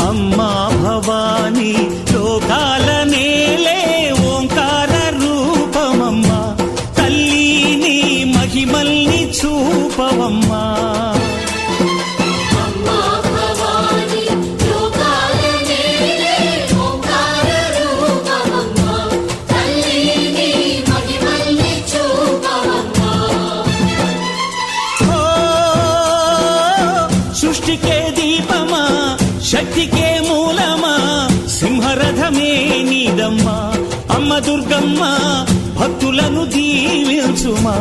అమ్మా భవానీ లోకాల నేలే ఓంకార రూపమమ్మా, తల్లి నీ మహిమల్ని చూపవమ్మా. సృష్టికే దీపమా, శక్తికే మూలమా, సింహరథమే నీదమ్మా. అమ్మ దుర్గమ్మ భక్తులను దీవించుమా.